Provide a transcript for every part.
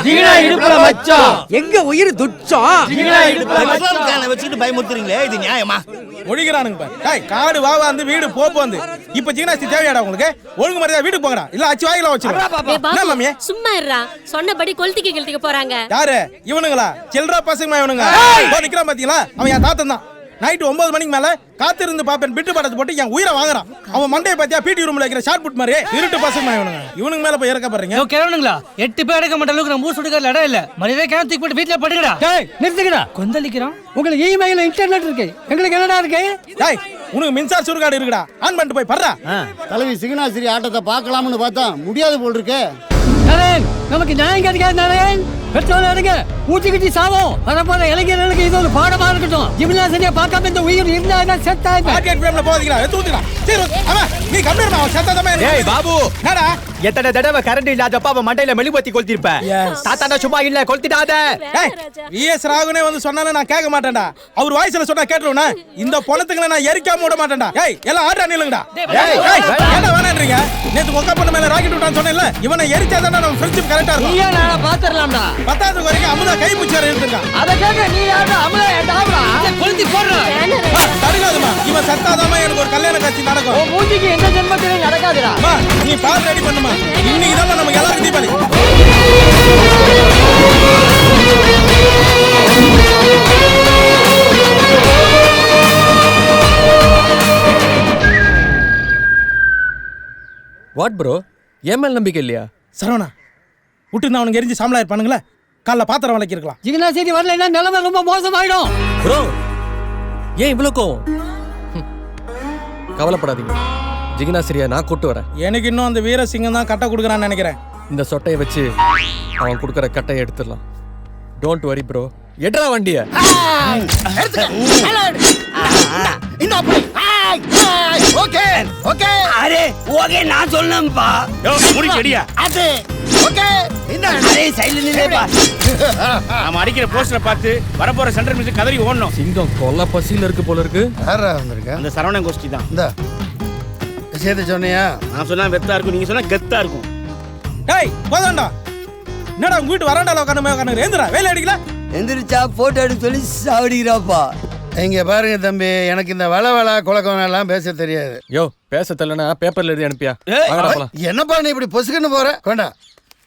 ஜிகினா இடுப்புல மச்சான். எங்க உயிர் துச்சம். ஜிகினா இடுப்புல மச்சான். காலை வச்சுட்டு பயமுறுத்துறீங்களே, இது நியாயமா? ஒழிக்கிறானுங்க பாரு. டேய் காடு வாவா வந்து வீடு போப்பு வந்து. இப்ப ஜிகினாஸ்தி தேவையாடா உங்களுக்கு? ஒழுங்கு மரியாதை வீட்டுக்கு போங்கடா. இல்ல அச்சு வாயில வச்சிரு. என்ன மாமி? சும்மா இருடா. சொன்னபடி கொளுத்திக்க போறாங்க. யாரு இவனுங்களா? சில்றா பசங்க இவனுங்க. நிக்கிறான் பாத்தீங்களா? அவன் என் தாத்தன் தான். நைட் 9 மணிக்கு மேல காத்திருந்து பாப்பேன் பிட்டு படத்தை போட்டு என் உயிரை வாங்குறான். அவன் மண்டையை பாத்தியா பிடி ரூம்ல வைக்கிற ஷார்ட் புட் மாதிரி இருட்டு பசங்க இவனுக்கு மேல போய் இறக்க பாருங்க. கேவனுங்களா 8 பேர் எடுக்க மாட்ட அளவுக்கு மூசு எடுக்கிற இடம் இல்ல. மரியாதை கேமத்துக்கு போட்டு வீட்டுல படுங்கடா. நிறுத்துக்கடா. கொந்தளிக்கிறான். உங்களுக்கு இமெயில் இன்டர்நெட் இருக்கு, எங்களுக்கு என்னடா இருக்கு? டேய் உனக்கு மின்சார சுருகாடு இருக்குடா. ஆன் பண்ணிட்டு போய் பர்றா. தலைவி சிங்கனாசிரி ஆட்டத்தை பார்க்கலாம்னு பார்த்தா முடியாது போல் இருக்கு. நமக்கு நியாயம் கிடைக்காது. பெட்ரோல் எடுங்க, ஊட்டிக்கிட்டி சாவோம். வரப்போற இளைஞர்களுக்கு இது ஒரு பாடமா இருக்கட்டும். ஜிம்னாசிரியை பார்க்காம இந்த உயிர் இருந்தா செத்தா மார்க்கெட் பிரேம்ல போதிக்கடா. எடுத்துடா. சரி அவன் நீ கம்பேர் பண்ண செத்ததமே. ஏய் பாபு, என்னடா எத்தனை தடவை கரண்ட் இல்லாதப்ப அவன் மண்டையில மெழுகுவத்தி கொளுத்திருப்ப. தாத்தா சும்மா இல்ல கொளுத்திடாத. டேய் விஎஸ் ராகுனே வந்து சொன்னானே நான் கேட்க மாட்டேன்டா. அவர் வாய்ஸ்ல சொன்னா கேட்றோனா? இந்த பொணத்துங்களை நான் எரிக்காம விட மாட்டேன்டா. ஏய் எல்லாம் ஆட்டா நில்லுங்கடா. ஏய் என்ன வேணான்றீங்க? நேத்து உங்க பொண்ணு மேல ராக்கெட் விட்டான்னு சொன்னேன்ல, இவனை எரிச்சாதானே நம்ம ஃப்ரெண்ட்ஷிப் கரெக்டா இருக்கும். நீயா நான் பாத்துறலாம்டா. 10வது வரைக்கும் அமுதா கை பிடிச்சாரு இருக்கான். அத கேக்க நீ யாரா? அமுதா ஏண்டாவடா. கொளுத்தி போடுறா. தடுக்காதமா. இவன் சத்தாதாமா எனக்கு ஒரு கல்யாண காட்சி நடக்கும். உன் மூஞ்சிக்கு எந்த ஜென்மத்திலும் நடக்காதுடா. மா நீ பால் ரெடி பண்ணுமா. இன்னைக்கு தான் நமக்கு எல்லாரும் தீபாவளி. வாட் ப்ரோ, ஏன் மேல் நம்பிக்கை இல்லையா? சரவணா விட்டு அவனுக்கு எரிஞ்சு சாம்பலா இருப்பானுங்களே, காலைல பாத்திரம் வளைக்கி இருக்கலாம். ஜிகினாசிரி வரலைன்னா நிலைமை ரொம்ப மோசமாயிடும். ப்ரோ ஏன் இவ்வளோ கோவம்? கவலைப்படாதீங்க, ஜிகினாசிரியா நான் கூட்டு வரேன். எனக்கு இன்னும் அந்த வீரசிங்கம் தான் கட்டை கொடுக்குறான்னு நினைக்கிறேன். இந்த சொட்டையை வச்சு அவன் கொடுக்குற கட்டையை எடுத்துடலாம். Don't worry bro. எட்ரா வண்டிய. Okay okay. அரே ஓகே நான் சொல்லணும்பா. முடிக்கடியா அது. ஓகே என்ன அரே சைடுல நில்லேப்பா. நாம அடிக்கிற போஸ்டரை பார்த்து வரப்போற சென்ட்ரல் மியூசிக் கதறி ஓடணும். சிங்கம் கொல்ல பசியில இருக்கு போல இருக்கு. யாரா வந்திருக்க? அந்த சரவணன் கோஷ்டி தான். இந்த விஷயத்தை சொன்னியா? நான் சொன்னா வெத்தா இருக்கும், நீங்க சொன்னா கெத்தா இருக்கும். டேய் போதாண்டா. என்னடா உங்க வீட்டு வராண்டால உட்காந்து ஏந்திரா வேலை அடிக்கல. எந்திரிச்சா போட்டோ எடுக்க சொல்லி சாவடிக்கிறாப்பா. இங்க பாருங்க தம்பி, எனக்கு இந்த வள குலக்கம் எல்லாம் பேச தெரியாது. யோ பேச தெரியலனா பேப்பர்ல எழுதி அனுப்பியா. என்னப்பா நீ இப்படி பொசுக்குன்னு போற? கொண்டா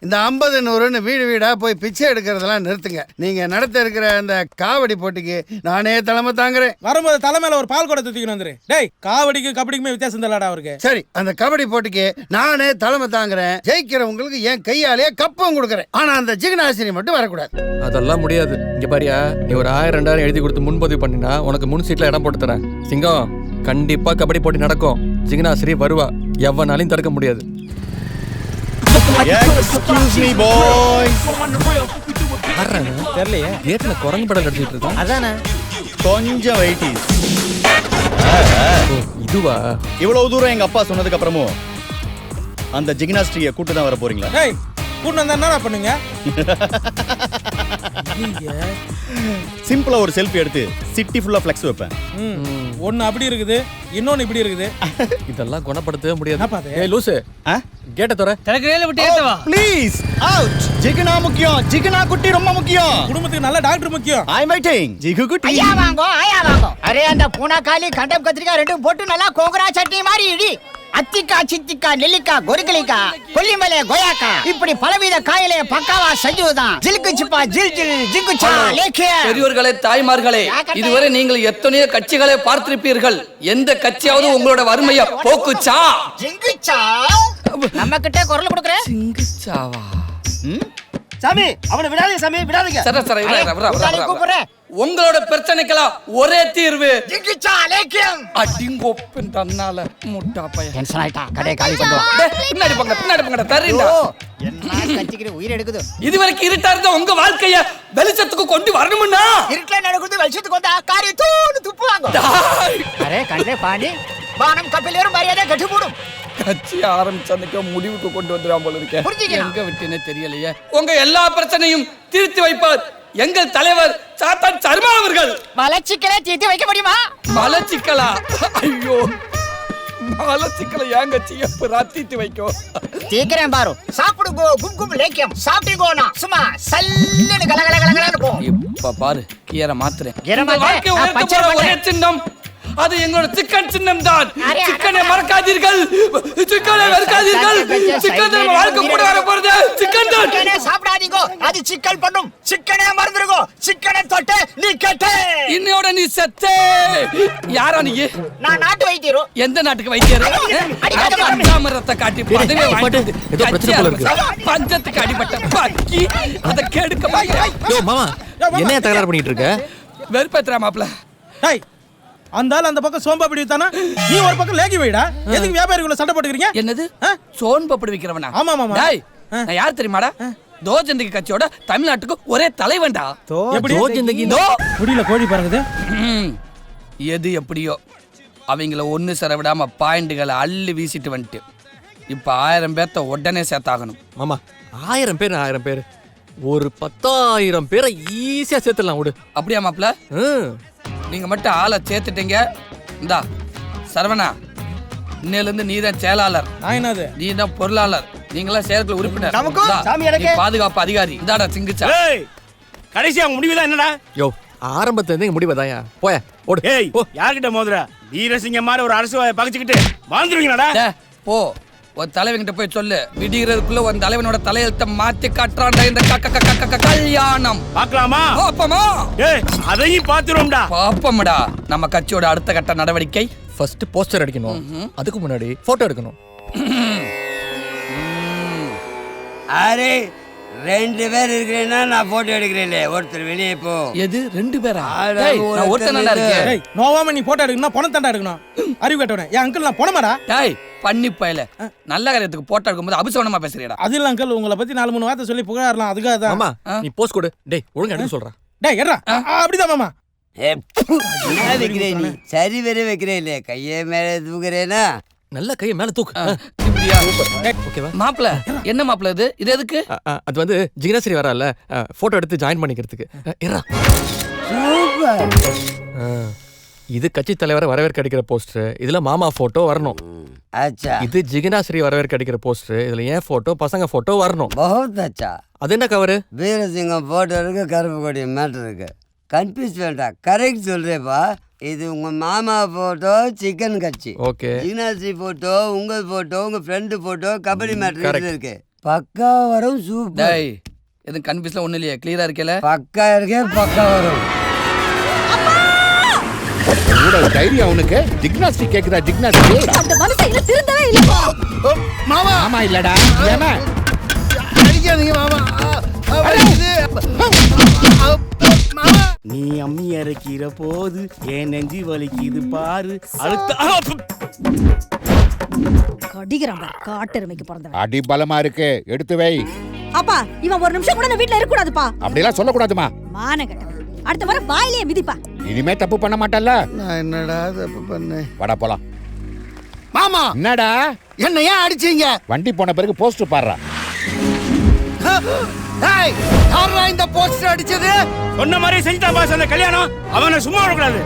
இந்த 50 100ன்னு வீடு வீடா போய் பிச்சை எடுக்கிறதெல்லாம் நிறுத்துங்க. நீங்க நடத்த இருக்கிற அந்த காவடி போட்டிக்கு நானே தலைமை தாங்குறேன். வரும்போது தலைமையில ஒரு பால் கூட தூக்கின்னு வந்துரு. டேய் காவடிக்கும் கபடிக்குமே வித்தியாசம் தெரியலடா அவருக்கு. சரி அந்த கபடி போட்டிக்கு நானே தலைமை தாங்குறேன். ஜெயிக்கிறவங்களுக்கு என் கையாலேயே கப்பம் கொடுக்குறேன். ஆனா அந்த ஜிகினாசிரி மட்டும் வரக்கூடாது. அதெல்லாம் முடியாது. இங்க பாரியா, நீ ஒரு 1000 2000 எழுதி கொடுத்து முன்பதிவு பண்ணினா உனக்கு முன் சீட்ல இடம் போட்டு தரேன். சிங்கம் கண்டிப்பா கபடி போட்டி நடக்கும். ஜிகினாசிரி வருவா, எவனாலையும் தடுக்க முடியாது. Excuse me boys. தெரியலையே, கேட்ல குரங்கு படம் அடிச்சிட்டு இருக்கான். அதானே கொஞ்சம் வெயிட்டிஸ். இதுவா? இவ்வளவு தூரம் எங்க அப்பா சொன்னதுக்கு அப்புறமும் அந்த ஜிகினாஸ்ட்ரியை கூட்டு தான் வர போறீங்களா? டேய் கூட்டு வந்தா என்னடா பண்ணுங்க? சிம்பிளா ஒரு செல்ஃபி எடுத்து சிட்டி ஃபுல்லா ஃப்ளெக்ஸ் வைப்பேன். ஒன்னு அப்படி இருக்குது, இன்னொன்னு இப்படி இருக்குது. இதெல்லாம் குணப்படுத்தவே முடியாது. என்னப்பா அது? ஏய் லூசு, கேட்ட தர தலக்கரையில விட்டு ஏத்தவா. Please out. ஜிகினா முக்கியம், ஜிகினா குட்டி ரொம்ப முக்கியம். குடும்பத்துக்கு நல்ல டாக்டர் முக்கியம். ஐ அம் வெயிட்டிங். ஜிகு குட்டி ஐயா வாங்கோ. அரே அந்த பூனாக்காளி கண்டம் கத்திரிக்காய் ரெண்டும் போட்டு நல்லா கோங்கரா சட்னி மாதிரி இடி. அத்திக்கா சித்திக்கா நெல்லிக்கா கொருக்கலிக்கா கொல்லிமலை கொயாக்கா இப்படி பலவித காயிலே பக்காவா செஞ்சுதான். ஜில்கு சிப்பா ஜில் ஜில் ஜிங்குச்சா லேக்கே. பெரியோர்களே, தாய்மார்களே, இதுவரை நீங்கள் எத்தனையோ கட்சிகளை பார்த்திருப்பீர்கள். எந்த கட்சியாவது உங்களோட வறுமையை போக்குச்சா? ஜிங்குச்சா நம்ம கிட்ட குரல் கொடுக்கற. ஜிங்குச்சாவா? சாமி அவனை விடாதீங்க, சாமி விடாதீங்க. சரி கூப்பிடுறேன். உங்களோட பிரச்சனைக்கெல்லாம் ஒரே தீர்வு. ஜிங்குச்சா லேக்கியம். அடிங்கோப்பன் தன்னால முட்டா பையன். டென்ஷன் ஆயிட்டா. கடை காலி பண்ணு. பின்னாடி போங்க தரீண்டா. என்ன கட்சிக்கிற உயிர் எடுக்குது. இதுவரைக்கும் இருட்டா இருந்த உங்க வாழ்க்கைய வெளிச்சத்துக்கு கொண்டு வரணும்னா இருட்டல நடக்குது வெளிச்சத்துக்கு வந்தா காரி தூணு துப்புவாங்க. அரே கண்ணே பாண்டி பானம் கப்பிலேரும் மரியாதை கட்டி போடும். கட்சி ஆரம்பிச்சதுக்கு முடிவுக்கு கொண்டு வந்துடுவான் போல இருக்கேன். எங்க விட்டுனே தெரியலையே. உங்க எல்லா பிரச்சனையும் தீர்த்து வைப்பார் எங்கள் தலைவர் சாத்தான் சர்மா அவர்கள். மலச்சிக்கலை தீர்த்து வைக்க முடியுமா? மலச்சிக்கலா? ஐயோ, மலச்சிக்கலை ஏங்க செய்ய ராத்திட்டு வைக்கும். சீக்கிரம் பாரு சாப்பிடுங்கோ கும் கும் லேக்கியம் சாப்பிடுங்கோனா சும்மா சல்லுன்னு கலகலகலகலன்னு போ. இப்ப பாரு கீரை மாத்துறேன். கீரை மாத்து. வாழ்க்கை உயர்த்த பச்சை போற பச்சை. ஒரே சின்னம் அது எங்களோட சிக்கன் சின்னம் தான். அரே, சிக்கனை மறக்காதீர்கள், சிக்கனை மறக்காதீர்கள். சிக்கன் தான் வாழ்க்கை கூட வர போறது. சிக்கன் தான். சிக்கனே சாப்பிடாதீங்கோ, அது சிக்கன் பண்ணும். சிக்கனே மறந்துருங்கோ, சிக்கனை தொட்டு நீ கெட்ட. இன்னையோட நீ செத்தே. யாரா நீ? நான் நாட்டு வைத்தியரும். எந்த நாட்டுக்கு வைத்தியர்? அடிக்காத பஞ்சாமிரத்தை காட்டி பதவியை வாங்கிட்டு ஏதோ பிரச்சனை போல இருக்கு. பஞ்சத்துக்கு அடிபட்ட பக்கி அதை கெடுக்க பாக்கிறேன். யோ மாமா என்ன தகராறு பண்ணிட்டு இருக்க? வெறுப்பேத்துறா மாப்ள. டேய் அந்த ஆள் அந்த பக்கம் சோம்பா பிடி வித்தானா, நீ ஒரு பக்கம் லேகி வைடா. எதுக்கு வியாபாரிக்குள்ள சண்டை போட்டுக்கிறீங்க? என்னது சோன் பப்படி விக்கிறவனா? ஆமா மாமா. டேய் நான் யார் தெரியுமாடா? தோ ஜிந்தகி கட்சியோட தமிழ்நாட்டுக்கு ஒரே தலைவன்டா. எப்படி தோ ஜிந்தகி தோ முடியல கோழி பறக்குது. எது எப்படியோ அவங்கள ஒண்ணு சேர விடாம பாயிண்ட்களை அள்ளி வீசிட்டு வந்துட்டு இப்ப 1000 பேர்த்த உடனே சேர்த்தாகணும். மாமா 1000 பேர் 1000 பேர் ஒரு 10,000 பேரை ஈஸியா சேர்த்துடலாம் விடு. அப்படியா மாப்ள? நீங்க மட்டும் ஆளை சேர்த்துட்டீங்க. இந்தா சரவணா, இன்னையில இருந்து நீ தான் செயலாளர், என்னது நீ தான் பொருளாளர், நீங்களாம் செயற்குழு உறுப்பினர், நமக்கும் இந்தா, சாமி நீ எனக்கு. பாதுகாப்பு அதிகாரி. இந்தாடா சிங்கிச்சா. ஏய் கடைசி அவங்க முடிவுதான் என்னடா? யோ ஆரம்பத்துல இருந்து இங்க முடிவதாயா போய ஓடு. ஏய் யார்கிட்ட மோதுற? வீரசிங்கம் மாதிரி ஒரு அரசு பகிச்சுக்கிட்டு வாழ்ந்துருவீங்களாடா? டேய், போ ஒரு தலைவன்கிட்ட போய் சொல்லு, விடிகிறதுக்குள்ள ஒரு தலைவனோட தலையெழுத்த மாத்தி காட்டுறான்டா இந்த கல்யாணம். பார்க்கலாமா? பாப்பமா? ஏய் அதையும் பாத்துருவோம்டா. பாப்பம்டா. நம்ம கட்சியோட அடுத்த கட்ட நடவடிக்கை ஃபர்ஸ்ட் போஸ்டர் அடிக்கணும், அதுக்கு முன்னாடி போட்டோ எடுக்கணும். அரே 2 பேர் இருக்கிறேன்னா நான் போட்டோ எடுக்கிறேன். ஒருத்தர் வெளியே போ. எது 2 பேரா? டேய் நான் ஒருத்தனடா இருக்கேன். டேய் நோவாம நீ போட்டோ எடுக்கணும், பணம் தாண்டா எடுக்கணும். அறிவு கேட்டவனே, என் அங்கிள் நான் பணமாடா. டேய் பண்ணி பயல, நல்ல காரியத்துக்கு போட்டோ எடுக்கும்போது அபிசவனமா பேசுறியடா. அது இல்ல அங்கிள், உங்களை பத்தி 4-3 வார்த்தை சொல்லி புகழலாம், அதுக்காக தான். மாமா நீ போஸ்ட் கொடு. டேய் ஒழுங்கா எடுக்க சொல்றா. டேய் ஏறா அப்படிதான் மாமா. என்ன வைக்கிறேன் நீ? சரி வர வைக்கிறேன் இல்ல, கையை மேல தூக்குறேனா? நல்ல கையை மேல தூக்கு. இப்படியா? ஓகேவா? மாப்ள என்ன மாப்ள இது? இது எதுக்கு? அது வந்து ஜிக்னாஸ்ரீ வரல, போட்டோ எடுத்து ஜாயின் பண்ணிக்கிறதுக்கு. ஏறா. இது கட்சி தலைவரை வரவேற்க அடிக்கிற போஸ்டர், இதுல மாமா போட்டோ வரணும். अच्छा இது ஜிக்னாஸ்ரீ வரவேற்க அடிக்கிற போஸ்டர், இதுல ஏன் போட்டோ பசங்க போட்டோ வரணும். बहुत अच्छा. அது என்ன கவரு? வீரசிங்கம் போட்டோ இருக்கு, கருப்பு கொடி மேட்டர் இருக்கு. கன்ஃபியூஸ் வேண்டாம், கரெக்ட் சொல்றேப்பா. இது உங்க மாமா போட்டோ சிக்கன் கட்சி, ஓகே. ஜிக்னாஸ்ரீ போட்டோ, உங்க போட்டோ, உங்க ஃப்ரெண்டு போட்டோ, கபடி மேட்டர் இருக்கு. பக்கா வரும். சூப்பர். டேய் எது கன்ஃபியூஸ்ல ஒண்ணு இல்லையா? கிளியரா இருக்கல? பக்கா இருக்கே, பக்கா வரும். தைரியம் அவனுக்கு. ஜிக்னாஸ்டிக் கேக்குதா? ஜிக்னாஸ்டிக் அந்த மனுஷன் திருந்தவே இல்ல. மாமா ஆமா இல்லடா. ஏமா அடிக்காதீங்க மாமா. நீ அம்மி அரைக்கிற போது என் நெஞ்சு வலிக்குது பாரு. அடுத்த கடிக்கிறான் பாரு, காட்டெருமைக்கு பிறந்தவன். அடி பலமா இருக்கு, எடுத்து வை. அப்பா இவன் ஒரு நிமிஷம் கூட வீட்ல இருக்க கூடாதுப்பா. அப்படிலாம் சொல்லக்கூடாதுமா. மானகட்ட அடுத்த முறை வாயிலே மிதிப்பா. இனிமே தப்பு பண்ண மாட்டல்ல? நான் என்னடா தப்பு பண்ணேன்? வாடா போலாம். மாமா என்னடா என்ன ஏன் அடிச்சீங்க? வண்டி போன பிறகு போஸ்டர் பாடுறா. டேய் யாரா இந்த போஸ்டர் அடிச்சது? சொன்ன மாதிரி செஞ்சுட்டா பாஸ் அந்த கல்யாணம். அவனை சும்மா விடக்கூடாது.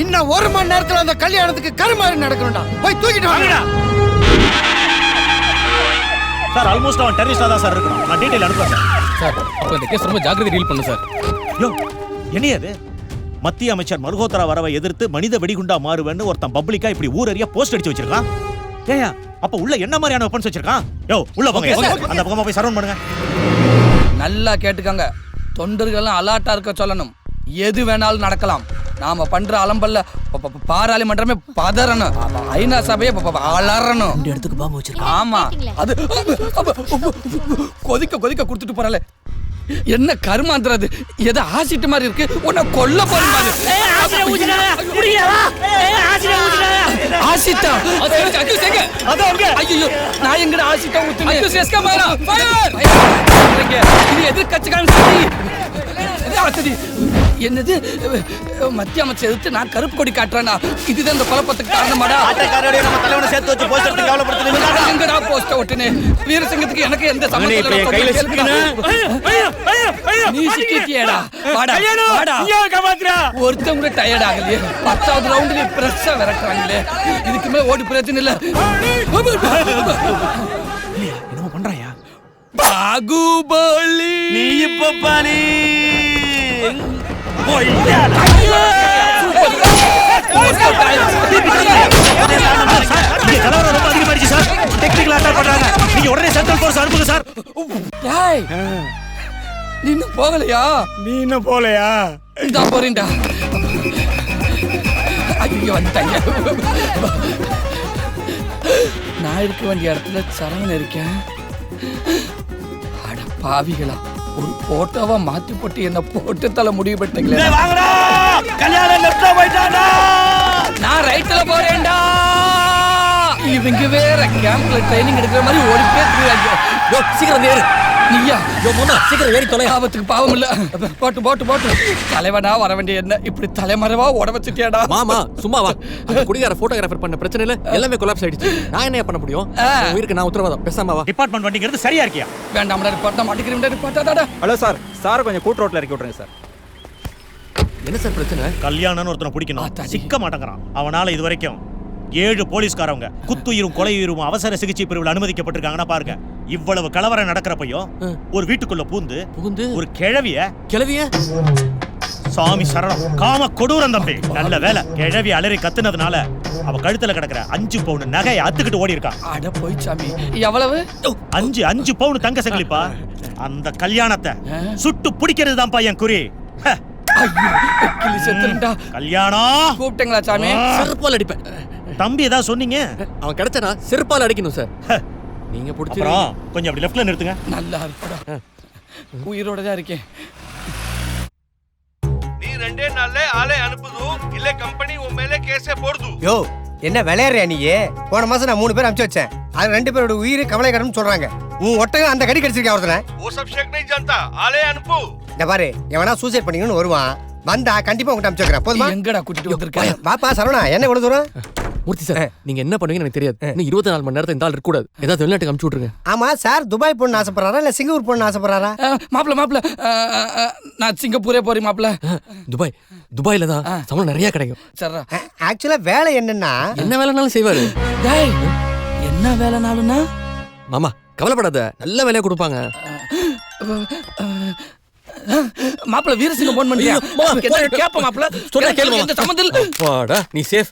இன்னும் 1 மணி நேரத்துல அந்த கல்யாணத்துக்கு கருமாறி நடக்கணும்டா. போய் தூக்கிட்டு வாங்கடா. சார் ஆல்மோஸ்ட் அவன் டெரரிஸ்டா தான் சார் இருக்கணும். நான் டீடைல் அனுப்புறேன் சார். அப்ப இந்த கேஸ் ரொம்ப ஜாக்கிரதை டீல் பண்ணு சார். யோ என்னையது? மத்திய அமைச்சர் மல்ஹோத்ரா வரவை எதிர்த்து மனித வெடிகுண்டா மாறுவேன்னு ஒருத்தன் பப்ளிக்கா இப்படி ஊரறிய போஸ்ட் அடிச்சு வச்சிருக்கான். ஏயா அப்ப உள்ள என்ன மாதிரியான வெப்பன்ஸ் வச்சிருக்கான்? யோ உள்ள போங்க, அந்த பக்கமா போய் சரவுண்ட் பண்ணுங்க. நல்லா கேட்டுக்கங்க, தொண்டர்கள்லாம் அலர்ட்டா இருக்க சொல்லணும். எது வேணாலும் நடக்கலாம். நாம பண்ற அலம்பல்ல பாராளுமன்றமே பதறணும், ஐநா சபையை அலறணும். இந்த இடத்துக்கு பாம்பு வச்சிருக்கான். ஆமா அது கொதிக்க கொதிக்க கொடுத்துட்டு போறல. என்ன கருமாந்திரது? எதை ஆசிட்டு மாதிரி இருக்கு, உன்னை கொல்ல போறேன். ஆசிட்டா ஐயோ, நான் எங்கட ஆசிட்டா ஊத்துனேன். இது எதிர்கட்சிக்காரன் சரி. என்னது மத்திய அமைச்சர் எதிர்த்து நான் கருப்பு கொடி காட்டுறேன்னா இதுதான் இந்த குழப்பத்துக்கு காரணமாடா? நம்ம தலைவனை சேர்த்து வச்சு போஸ்ட் எடுத்து கவலைப்படுத்துறீங்க. எங்கடா போஸ்ட் ஒட்டுனே? வீரசிங்கத்துக்கு எனக்கு எந்த கையில சம்பந்தம்? நீ சிக்கிட்டியடா வாடா வாடா ஒருத்தன் கூட டயர்ட் ஆகலையே 10வது ரவுண்ட்ல பிரஸ்ஸா விரட்டுறாங்களே இதுக்குமே ஓடி பிரச்சனை இல்ல என்னமோ பண்றாயா பாகுபலி நீ இப்ப பாலி கலவரம் ரொம்ப அதிகமாயிடுச்சு சார். டெக்னிக்கல் அட்டாக் பண்றாங்க. நீங்க உடனே சென்ட்ரல் போர்ஸ் அனுப்புங்க சார். டேய் நீ இன்னும் போகலையா? நீ இன்னும் போலையா? இந்தா போறேன்டா. ஐயோ வந்துட்டாங்க. நான் இருக்க வேண்டிய இடத்துல சரவணன் இருக்கேன். அட பாவிகளா, ஒரு போட்டோவா மாத்தி போட்டு என்ன போட்டு தலை முடிவு பண்ணிட்டீங்களே. வாங்கடா, கல்யாணம் லெஃப்ட்ல போயிட்டாடா. நான் ரைட்ல போறேன்டா. இவங்க வேற கேம்ப்ல ட்ரைனிங் எடுக்கிற மாதிரி ஓடி போயிருக்காங்க. யோ சீக்கிரம் ஏறு. நீயா? யோ மாமா சீக்கிரம் ஏறி தொலை. ஆபத்துக்கு பாவம் இல்ல. போட்டு போட்டு போட்டு தலைவனா வர வேண்டிய என்ன இப்படி தலைமறைவா ஓட வச்சிட்டியாடா. மாமா சும்மா வா. அந்த குடிகார போட்டோகிராஃபர் பண்ண பிரச்சனையில எல்லாமே கொலாப்ஸ் ஆயிடுச்சு. நான் என்ன பண்ண முடியும்? உயிருக்கு நான் உத்தரவாதம். பேசாம வா. டிபார்ட்மெண்ட் வண்டிங்கிறது சரியா இருக்கியா? வேண்டாம்டா ரிப்போர்ட் தான் மாட்டிக்கிறேன் ரிப்போர்ட்டாடா. ஹலோ சார், சார் கொஞ்சம் கூட்டு ரோட்ல இறக்கி விட்டுருங்க சார். என்ன சார் பிரச்சனை? கல்யாணம்னு ஒருத்தனை பிடிக்கணும், சிக்க மாட்டேங்கிறான். அவனால இது வரைக்கும் 7 போலீஸ்காரங்க குத்துயிரும் கொலையுயிரும் அவசர சிகிச்சை பிரிவில் அனுமதிக்கப்பட்டிருக்காங்கன்னா பாருங்க. இவ்வளவு கலவரம் நடக்கிறப்பையும் ஒரு வீட்டுக்குள்ள பூந்து ஒரு கிழவிய சாமி சரணம் காம கொடூரம் தம்பி. நல்ல வேலை கிழவி அலறி கத்துனதுனால அவ கழுத்துல கிடக்குற 5 பவுன் நகையை அத்துக்கிட்டு ஓடி இருக்கா. அட போய் சாமி. எவ்வளவு? 5 பவுன் தங்க சங்கிலிப்பா. அந்த கல்யாணத்தை சுட்டு பிடிக்கிறது தான்ப்பா என் குறி. கல்யாணம் கூப்பிட்டீங்களா சாமி? செருப்பால் அடிப்பேன். தம்பி ஏதாவது சொன்னீங்க? அவன் கிடைச்சனா செருப்பால் அடிக்கணும் சார். நீங்க பிடிச்சி கொஞ்சம் அப்படி லெஃப்ட்ல நிறுத்துங்க. நல்லா இருக்குடா. உயிரோட தான் இருக்கேன். நீ 2 நாள்ல ஆளே அனுப்புது இல்ல கம்பெனி உன் மேல கேஸே போடுது. யோ என்ன விளையாடுறியா நீ? போன மாசம் நான் 3 பேர் அனுப்பிச்சு வச்சேன். அது 2 பேரோட உயிர் கவலைக்கிடம்னு சொல்றாங்க. உன் ஒட்டகம் அந்த கடி கடிச்சிருக்கா ஒருத்தனை. वो सब शेक नहीं जानता, ஆளே அனுப்பு. இந்த பாரு, எவனா சூசைட் பண்ணிக்கணும்னு வருவான். வந்தா கண்டிப்பா உங்ககிட்ட அனுப்பிச்சு வைக்கிறேன். போதுமா? எங்கடா கூட்டிட்டு வந்திருக்க? பாப்பா சரவணா, என்ன இவ்வளவு தூரம்? மூர்த்தி சார், நீங்க என்ன பண்ணுவீங்கன்னு எனக்கு தெரியாது. இன்னும் 24 மணி நேரத்துல இந்த ஆள் இருக்க கூடாது. ஏதாவது வெளிநாட்டுக்கு அனுப்பிச்சு விட்டுருங்க. ஆமா சார், துபாய் போகணும்னு ஆசைப்படுறாரா இல்ல சிங்கப்பூர் போகணும்னு ஆசைப்படுறாரா? மாப்பிள்ள நான் சிங்கப்பூரே போறேன் மாப்பிள்ள. துபாயில தான் சம்பளம் நிறைய கிடைக்கும். சரிடா. ஆக்சுவலா வேலை என்னன்னா என்ன வேலைனாலும் செய்வாரு. டேய் என்ன வேலைனாலும்னா? மாமா கவலைப்படாத, நல்ல வேலையை கொடுப்பாங்க. மாப்பிள்ள வீரசிங்கம் போன் பண்ணியா? கேப்ப மாப்பிள்ள சொன்னா கேளு. இந்த சம்பந்தல் வாடா நீ சேஃப்.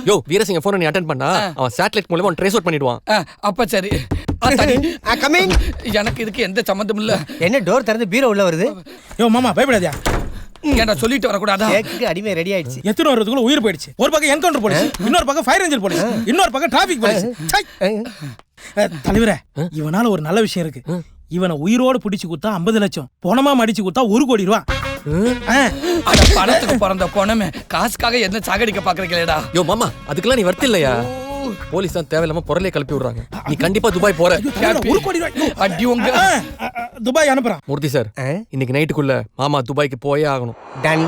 யோ வீரசிங்க போன் நீ அட்டெண்ட் பண்ணா அவன் சேட்டலைட் மூலமா ட்ரேஸ் அவுட் பண்ணிடுவான். அப்ப சரி. கமிங். எனக்கு இதுக்கு எந்த சம்பந்தம் இல்ல. என்ன டோர் திறந்து பீரோ உள்ள வருது? யோ மாமா பயப்படாதயா. ஏன்டா சொல்லிட்டு வர கூடாதா? கேக்குக்கு அடிமை ரெடி ஆயிடுச்சு. எத்தனை வரதுக்குள்ள உயிர் போயிடுச்சு. ஒரு பக்கம் என்கவுண்டர் போலீஸ், இன்னொரு பக்கம் ஃபயர் ரேஞ்சர் போலீஸ், இன்னொரு பக்கம் டிராஃபிக் போலீஸ். தலைவரே, இவனால ஒரு நல்ல விஷயம் இருக்கு. இவனை உயிரோடு பிடிச்சு குத்தா 50 லட்சம், பணமா மடிச்சு குத்தா 1 கோடி ரூபா. பணத்துக்கு பிறந்த பொணமே காசுக்காக என்ன சாகடிக்க பாக்குறீங்களேடா? யோ மாமா அதுக்கெல்லாம் நீ வர்த்து இல்லையா? போலீஸ் தான் தேவையில்லாம பொருளே கலப்பி விடுறாங்க. நீ கண்டிப்பா துபாய் போற. 1 கோடி ரூபாய் அடி உங்க துபாய் அனுப்புறான். மூர்த்தி சார், இன்னைக்கு நைட்டுக்குள்ள மாமா துபாய்க்கு போயே ஆகணும். டன்.